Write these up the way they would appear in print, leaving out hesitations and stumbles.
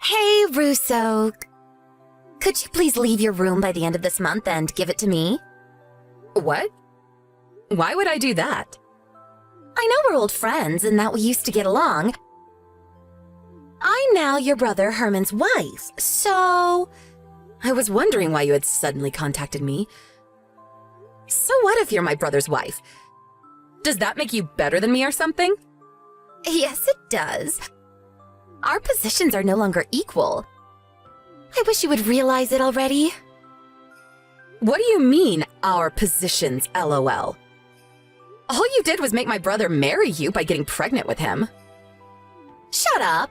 Hey, Russo. Could you please leave your room by the end of this month and give it to me? What? Why would I do that? I know we're old friends and that we used to get along. I'm now your brother Herman's wife, so... I was wondering why you had suddenly contacted me. So what if you're my brother's wife? Does that make you better than me or something? Yes, it does. Our positions are no longer equal. I wish you would realize it already. What do you mean, our positions, LOL? All you did was make my brother marry you by getting pregnant with him. Shut up.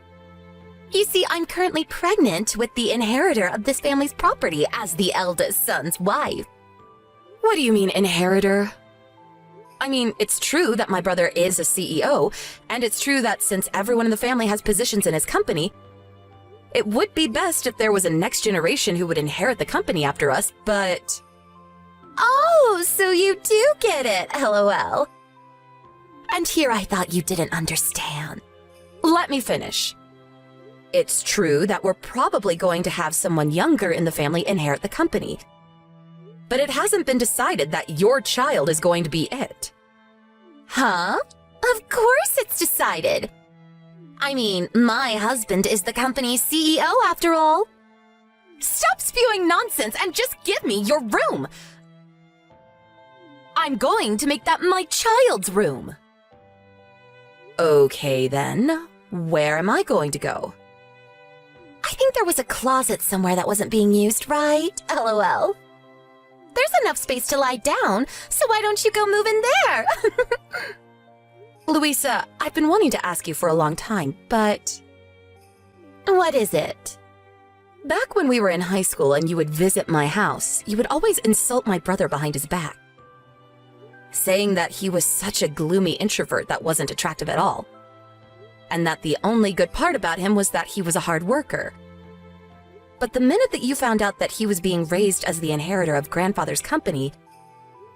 You see, I'm currently pregnant with the inheritor of this family's property as the eldest son's wife. What do you mean, inheritor? I mean, it's true that my brother is a CEO, and it's true that since everyone in the family has positions in his company, it would be best if there was a next generation who would inherit the company after us, but... Oh, so you do get it, LOL. And here I thought you didn't understand. Let me finish. It's true that we're probably going to have someone younger in the family inherit the company, but it hasn't been decided that your child is going to be it. Huh? Of course it's decided. I mean, my husband is the company's CEO after all. Stop spewing nonsense and just give me your room. I'm going to make that my child's room. Okay then, where am I going to go? I think there was a closet somewhere that wasn't being used, right? LOL. There's enough space to lie down, so why don't you go move in there? Louisa, I've been wanting to ask you for a long time, but... What is it? Back when we were in high school and you would visit my house, you would always insult my brother behind his back, saying that he was such a gloomy introvert that wasn't attractive at all, and that the only good part about him was that he was a hard worker. But the minute that you found out that he was being raised as the inheritor of grandfather's company,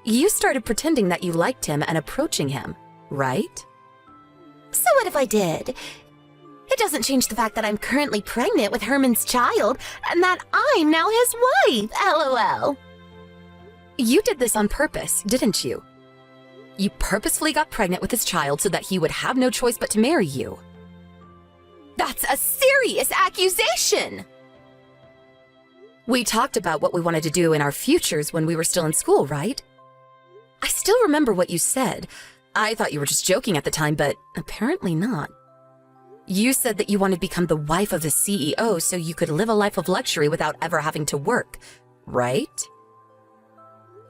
you started pretending that you liked him and approaching him, right? So what if I did? It doesn't change the fact that I'm currently pregnant with Herman's child and that I'm now his wife, LOL. You did this on purpose, didn't you? You purposefully got pregnant with his child so that he would have no choice but to marry you. That's a serious accusation! We talked about what we wanted to do in our futures when we were still in school, right? I still remember what you said. I thought you were just joking at the time, but apparently not. You said that you wanted to become the wife of the CEO so you could live a life of luxury without ever having to work, right?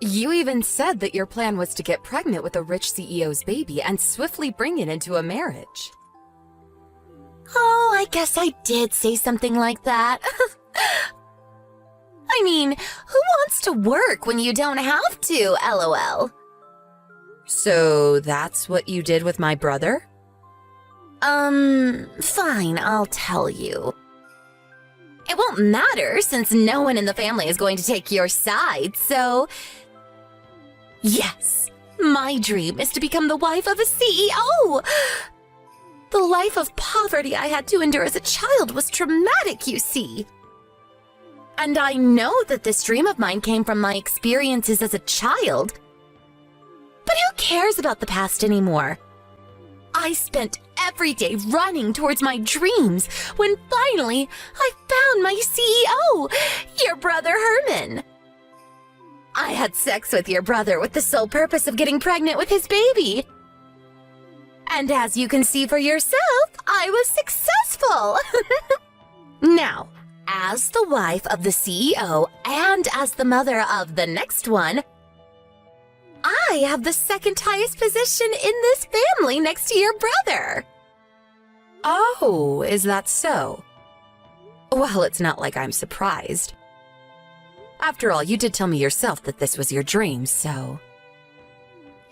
You even said that your plan was to get pregnant with a rich CEO's baby and swiftly bring it into a marriage. Oh, I guess I did say something like that. I mean, who wants to work when you don't have to, LOL? So that's what you did with my brother? Fine, I'll tell you. It won't matter since no one in the family is going to take your side, so... Yes, my dream is to become the wife of a CEO! The life of poverty I had to endure as a child was traumatic, you see. And I know that this dream of mine came from my experiences as a child. But who cares about the past anymore? I spent every day running towards my dreams when finally I found my CEO, your brother Herman. I had sex with your brother with the sole purpose of getting pregnant with his baby. And as you can see for yourself, I was successful. Now, as the wife of the CEO and as the mother of the next one, I have the second highest position in this family next to your brother. Oh, is that so? Well, it's not like I'm surprised. After all, you did tell me yourself that this was your dream, so...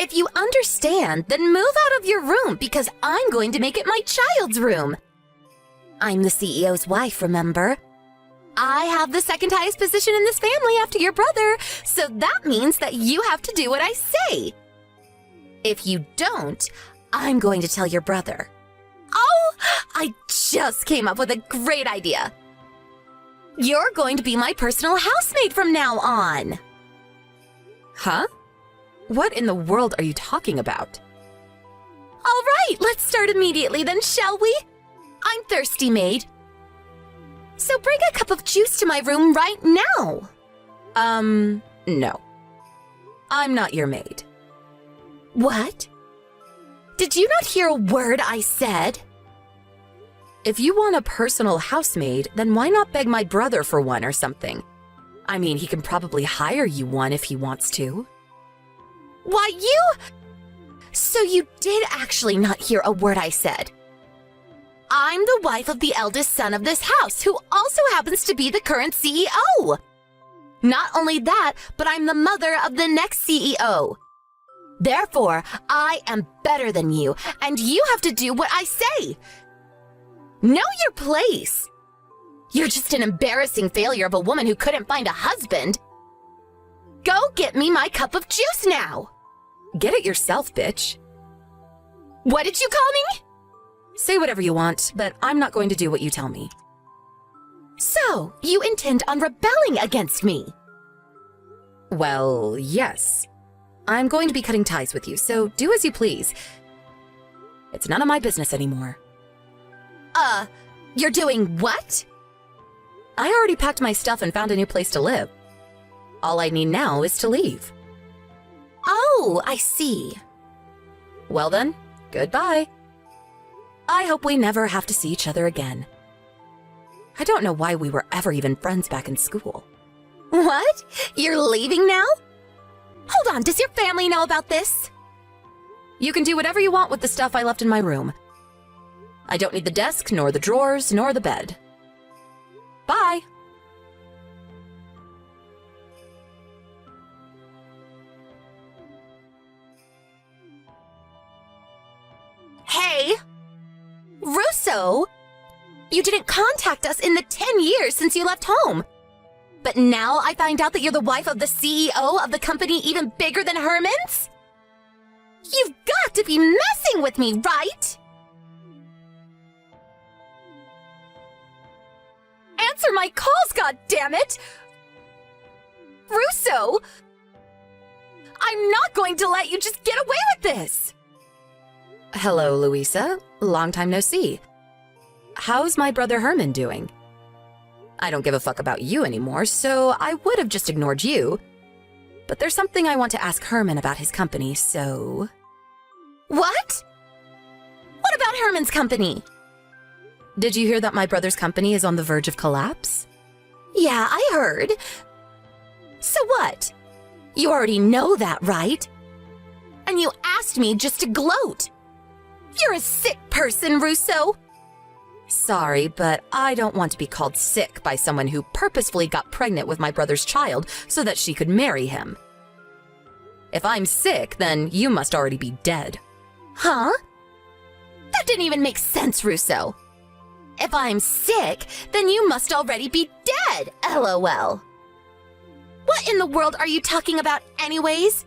If you understand, then move out of your room because I'm going to make it my child's room. I'm the CEO's wife, remember? I have the second highest position in this family after your brother, so that means that you have to do what I say. If you don't, I'm going to tell your brother. Oh, I just came up with a great idea. You're going to be my personal housemaid from now on. Huh? What in the world are you talking about? All right, let's start immediately then, shall we? I'm thirsty, maid. So bring a cup of juice to my room right now. No. I'm not your maid. What? Did you not hear a word I said? If you want a personal housemaid, then why not beg my brother for one or something? I mean, he can probably hire you one if he wants to. Why, you... So you did actually not hear a word I said. I'm the wife of the eldest son of this house, who also happens to be the current CEO. Not only that, but I'm the mother of the next CEO. Therefore, I am better than you, and you have to do what I say. Know your place. You're just an embarrassing failure of a woman who couldn't find a husband. Go get me my cup of juice now. Get it yourself, bitch. What did you call me? Say whatever you want, but I'm not going to do what you tell me. So, you intend on rebelling against me? Well, yes. I'm going to be cutting ties with you, so do as you please. It's none of my business anymore. You're doing what? I already packed my stuff and found a new place to live. All I need now is to leave. Oh, I see. Well then, goodbye. I hope we never have to see each other again. I don't know why we were ever even friends back in school. What? You're leaving now? Hold on, does your family know about this? You can do whatever you want with the stuff I left in my room. I don't need the desk, nor the drawers, nor the bed. Bye! Hey! Russo! You didn't contact us in the 10 years since you left home. But now I find out that you're the wife of the CEO of the company even bigger than Herman's? You've got to be messing with me, right? Answer my calls, goddammit! Russo! I'm not going to let you just get away with this! Hello, Louisa. Long time no see. How's my brother Herman doing? I don't give a fuck about you anymore, so I would have just ignored you. But there's something I want to ask Herman about his company, so... What? What about Herman's company? Did you hear that my brother's company is on the verge of collapse? Yeah, I heard. So what? You already know that, right? And you asked me just to gloat. You're a sick person, Russo. Sorry, but I don't want to be called sick by someone who purposefully got pregnant with my brother's child so that she could marry him. If I'm sick, then you must already be dead. Huh? That didn't even make sense, Russo. If I'm sick, then you must already be dead, LOL. What in the world are you talking about anyways?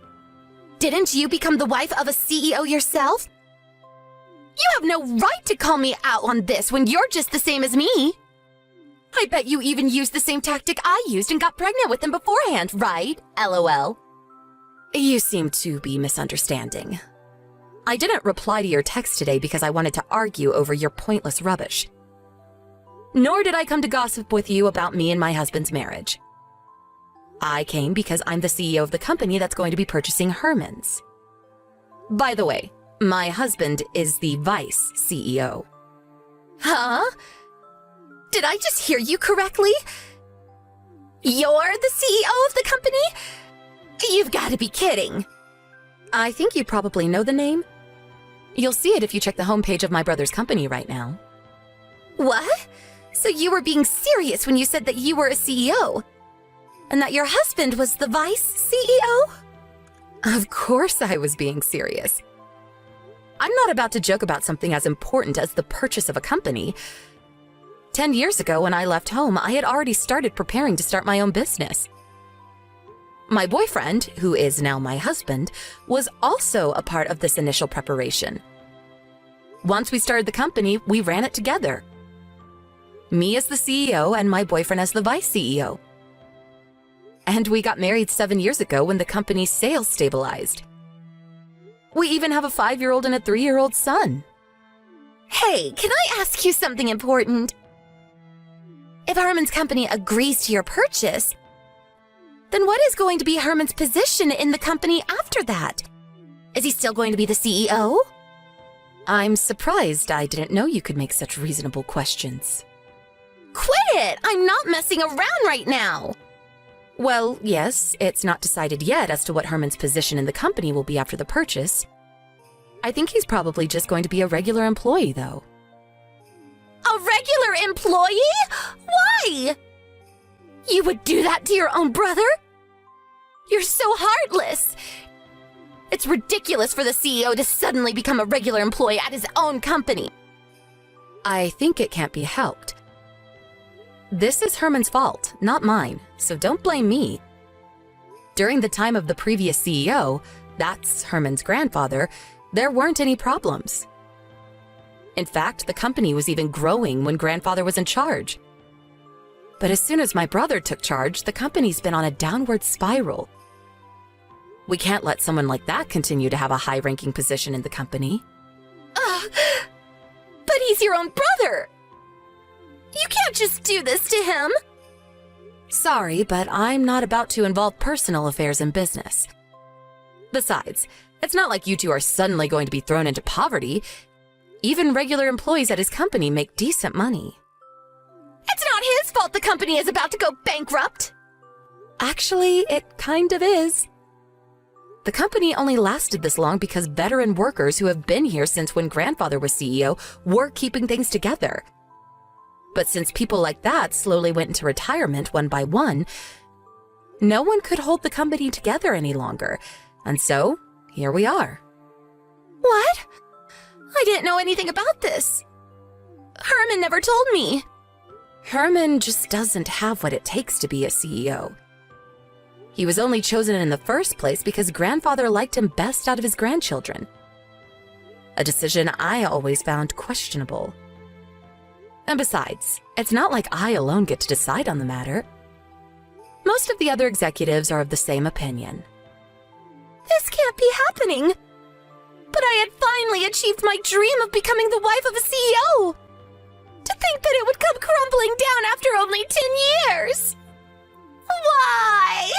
Didn't you become the wife of a CEO yourself? You have no right to call me out on this when you're just the same as me. I bet you even used the same tactic I used and got pregnant with him beforehand, right? LOL. You seem to be misunderstanding. I didn't reply to your text today because I wanted to argue over your pointless rubbish. Nor did I come to gossip with you about me and my husband's marriage. I came because I'm the CEO of the company that's going to be purchasing Herman's. By the way, my husband is the vice CEO. Huh? Did I just hear you correctly? You're the CEO of the company? You've got to be kidding. I think you probably know the name. You'll see it if you check the homepage of my brother's company right now. What? So you were being serious when you said that you were a CEO? And that your husband was the vice CEO? Of course I was being serious. I'm not about to joke about something as important as the purchase of a company. 10 years ago, when I left home, I had already started preparing to start my own business. My boyfriend, who is now my husband, was also a part of this initial preparation. Once we started the company, we ran it together. Me as the CEO and my boyfriend as the vice CEO. And we got married 7 years ago when the company's sales stabilized. We even have a 5-year-old and a 3-year-old son. Hey, can I ask you something important? If Herman's company agrees to your purchase, then what is going to be Herman's position in the company after that? Is he still going to be the CEO? I'm surprised I didn't know you could make such reasonable questions. Quit it! I'm not messing around right now! Well, yes, it's not decided yet as to what Herman's position in the company will be after the purchase. I think he's probably just going to be a regular employee, though. A regular employee? Why? You would do that to your own brother? You're so heartless! It's ridiculous for the CEO to suddenly become a regular employee at his own company. I think it can't be helped. This is Herman's fault, not mine, so don't blame me. During the time of the previous CEO, that's Herman's grandfather, there weren't any problems. In fact, the company was even growing when grandfather was in charge. But as soon as my brother took charge, the company's been on a downward spiral. We can't let someone like that continue to have a high-ranking position in the company. But he's your own brother! You can't just do this to him! Sorry, but I'm not about to involve personal affairs in business. Besides, it's not like you two are suddenly going to be thrown into poverty. Even regular employees at his company make decent money. It's not his fault the company is about to go bankrupt! Actually, it kind of is. The company only lasted this long because veteran workers who have been here since when grandfather was CEO were keeping things together. But since people like that slowly went into retirement one by one, no one could hold the company together any longer. And so, here we are. What? I didn't know anything about this. Herman never told me. Herman just doesn't have what it takes to be a CEO. He was only chosen in the first place because grandfather liked him best out of his grandchildren. A decision I always found questionable. And besides, it's not like I alone get to decide on the matter. Most of the other executives are of the same opinion. This can't be happening. But I had finally achieved my dream of becoming the wife of a CEO. To think that it would come crumbling down after only 10 years. Why?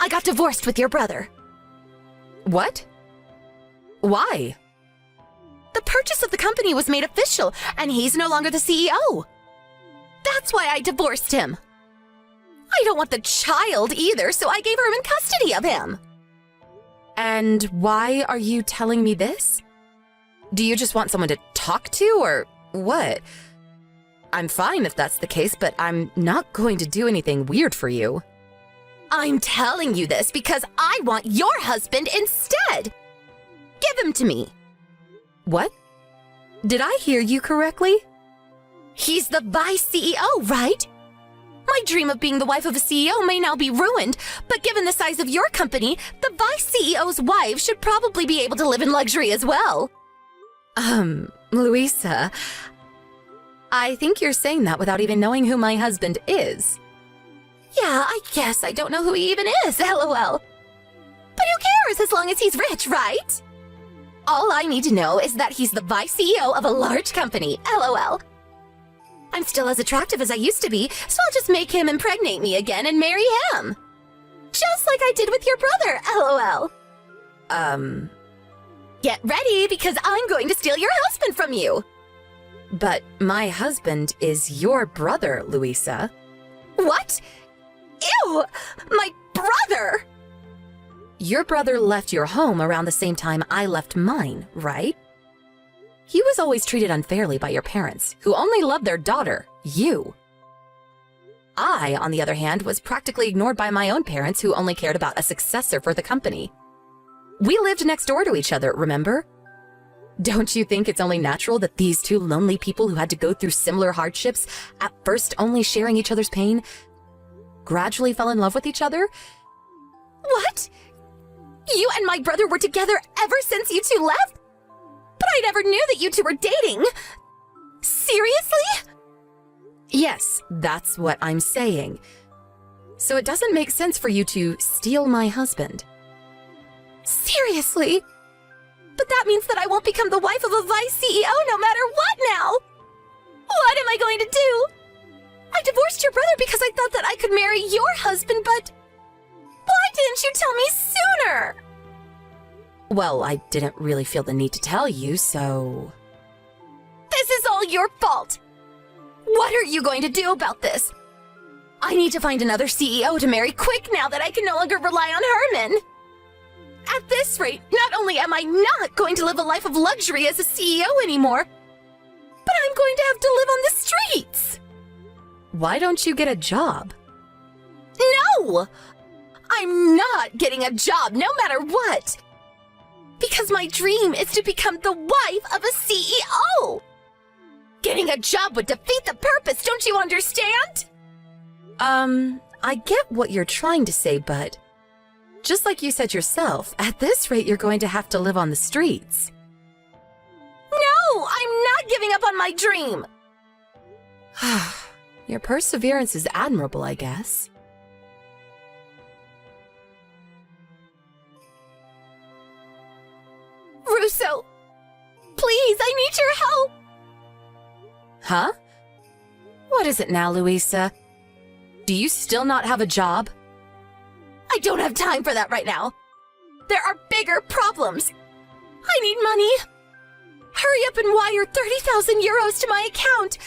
I got divorced with your brother. What? Why? The purchase of the company was made official, and he's no longer the CEO. That's why I divorced him. I don't want the child either, so I gave Herman custody of him. And why are you telling me this? Do you just want someone to talk to, or what? I'm fine if that's the case, but I'm not going to do anything weird for you. I'm telling you this because I want your husband instead. Give him to me. What? Did I hear you correctly? He's the vice CEO, right? My dream of being the wife of a CEO may now be ruined, but given the size of your company, the vice CEO's wife should probably be able to live in luxury as well. Louisa, I think you're saying that without even knowing who my husband is. Yeah, I guess I don't know who he even is, lol. But who cares as long as he's rich, right? All I need to know is that he's the vice CEO of a large company, lol. I'm still as attractive as I used to be, so I'll just make him impregnate me again and marry him. Just like I did with your brother, lol. Get ready, because I'm going to steal your husband from you. But my husband is your brother, Louisa. What? Ew! My brother! Your brother left your home around the same time I left mine, right? He was always treated unfairly by your parents, who only loved their daughter, you. I, on the other hand, was practically ignored by my own parents, who only cared about a successor for the company. We lived next door to each other, remember? Don't you think it's only natural that these two lonely people who had to go through similar hardships, at first only sharing each other's pain, gradually fell in love with each other? What? You and my brother were together ever since you two left? I never knew that you two were dating. Seriously? Yes, that's what I'm saying. So it doesn't make sense for you to steal my husband. Seriously? But that means that I won't become the wife of a vice CEO no matter what now! What am I going to do? I divorced your brother because I thought that I could marry your husband, but why didn't you tell me sooner? Well, I didn't really feel the need to tell you, so... This is all your fault! What are you going to do about this? I need to find another CEO to marry quick now that I can no longer rely on Herman. At this rate, not only am I not going to live a life of luxury as a CEO anymore, but I'm going to have to live on the streets. Why don't you get a job? No! I'm not getting a job no matter what. Because my dream is to become the wife of a CEO. Getting a job would defeat the purpose, don't you understand? I get what you're trying to say, but just like you said yourself, at this rate you're going to have to live on the streets. No, I'm not giving up on my dream. Your perseverance is admirable, I guess. Russo, please, I need your help. Huh? What is it now, Louisa? Do you still not have a job? I don't have time for that right now. There are bigger problems. I need money. Hurry up and wire 30,000 euros to my account.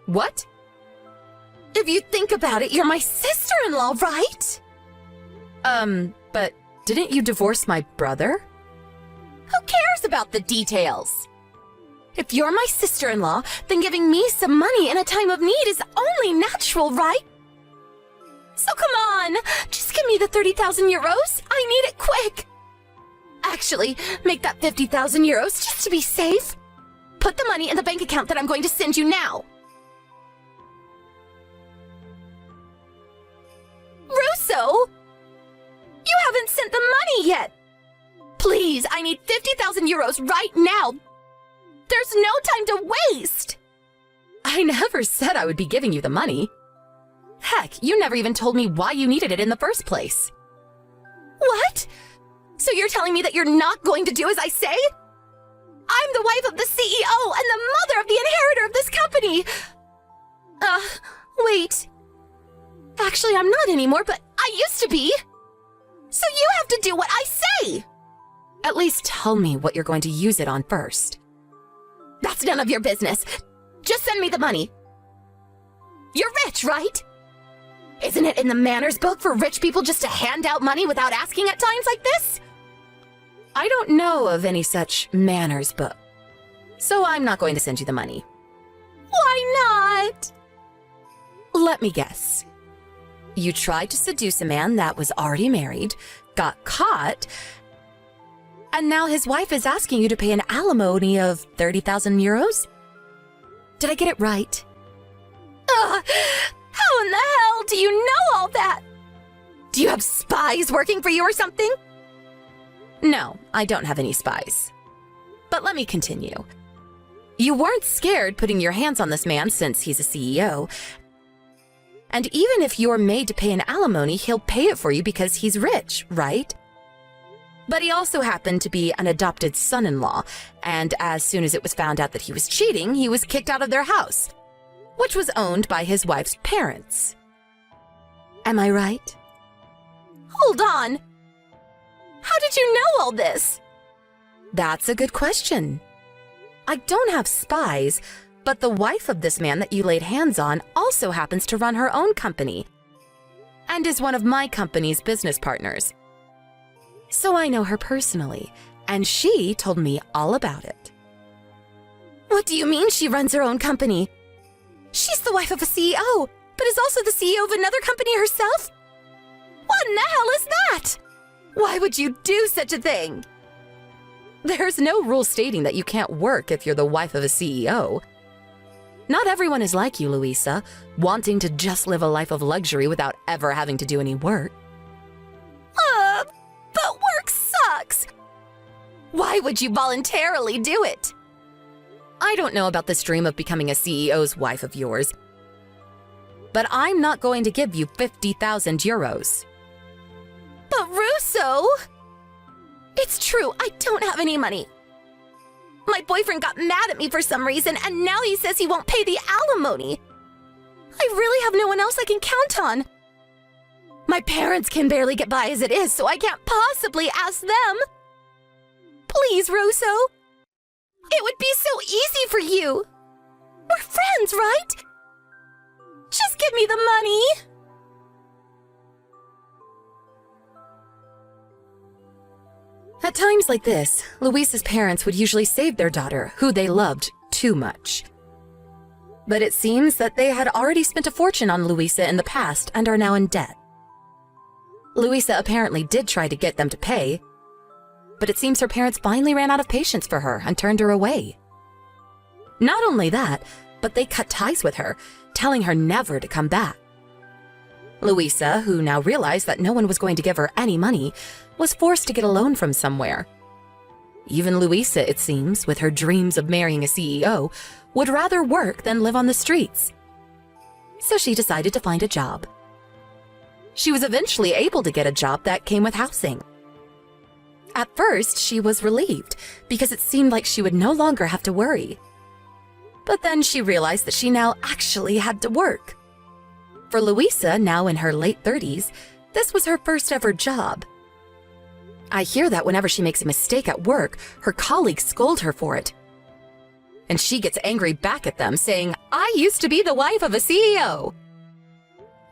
What? If you think about it, you're my sister-in-law, right? But didn't you divorce my brother? Who cares about the details? If you're my sister-in-law, then giving me some money in a time of need is only natural, right? So come on, just give me the 30,000 euros. I need it quick. Actually, make that 50,000 euros just to be safe. Put the money in the bank account that I'm going to send you now. Russo! You haven't sent the money yet. Please, I need 50,000 euros right now. There's no time to waste. I never said I would be giving you the money. Heck, you never even told me why you needed it in the first place. What? So you're telling me that you're not going to do as I say? I'm the wife of the CEO and the mother of the inheritor of this company. Wait. Actually, I'm not anymore, but I used to be. So you have to do what I say. At least tell me what you're going to use it on first. That's none of your business. Just send me the money. You're rich, right? Isn't it in the manners book for rich people just to hand out money without asking at times like this? I don't know of any such manners book, so I'm not going to send you the money. Why not? Let me guess. You tried to seduce a man that was already married, got caught, and now his wife is asking you to pay an alimony of 30,000 euros? Did I get it right? How in the hell do you know all that? Do you have spies working for you or something? No, I don't have any spies. But let me continue. You weren't scared putting your hands on this man since he's a CEO. And even if you're made to pay an alimony, he'll pay it for you because he's rich, right? But he also happened to be an adopted son-in-law, and as soon as it was found out that he was cheating, he was kicked out of their house, which was owned by his wife's parents. Am I right? Hold on. How did you know all this? That's a good question. I don't have spies, but the wife of this man that you laid hands on also happens to run her own company and is one of my company's business partners. So I know her personally, and she told me all about it. What do you mean she runs her own company? She's the wife of a CEO, but is also the CEO of another company herself? What in the hell is that? Why would you do such a thing? There's no rule stating that you can't work if you're the wife of a CEO. Not everyone is like you, Louisa, wanting to just live a life of luxury without ever having to do any work. But work sucks. Why would you voluntarily do it? I don't know about this dream of becoming a CEO's wife of yours, but I'm not going to give you 50,000 euros. But Russo! It's true, I don't have any money. My boyfriend got mad at me for some reason, and now he says he won't pay the alimony. I really have no one else I can count on. My parents can barely get by as it is, so I can't possibly ask them. Please, Russo. It would be so easy for you. We're friends, right? Just give me the money. At times like this, Luisa's parents would usually save their daughter, who they loved too much. But it seems that they had already spent a fortune on Luisa in the past and are now in debt. Luisa apparently did try to get them to pay, but it seems her parents finally ran out of patience for her and turned her away. Not only that, but they cut ties with her, telling her never to come back. Luisa, who now realized that no one was going to give her any money, was forced to get a loan from somewhere. Even Luisa, it seems, with her dreams of marrying a CEO, would rather work than live on the streets. So she decided to find a job. She was eventually able to get a job that came with housing. At first, she was relieved because it seemed like she would no longer have to worry. But then she realized that she now actually had to work. For Luisa, now in her late 30s, this was her first ever job. I hear that whenever she makes a mistake at work, her colleagues scold her for it. And she gets angry back at them, saying, "I used to be the wife of a CEO."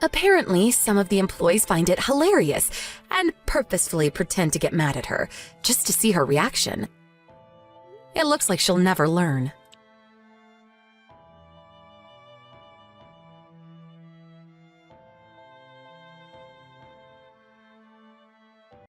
Apparently, some of the employees find it hilarious and purposefully pretend to get mad at her, just to see her reaction. It looks like she'll never learn.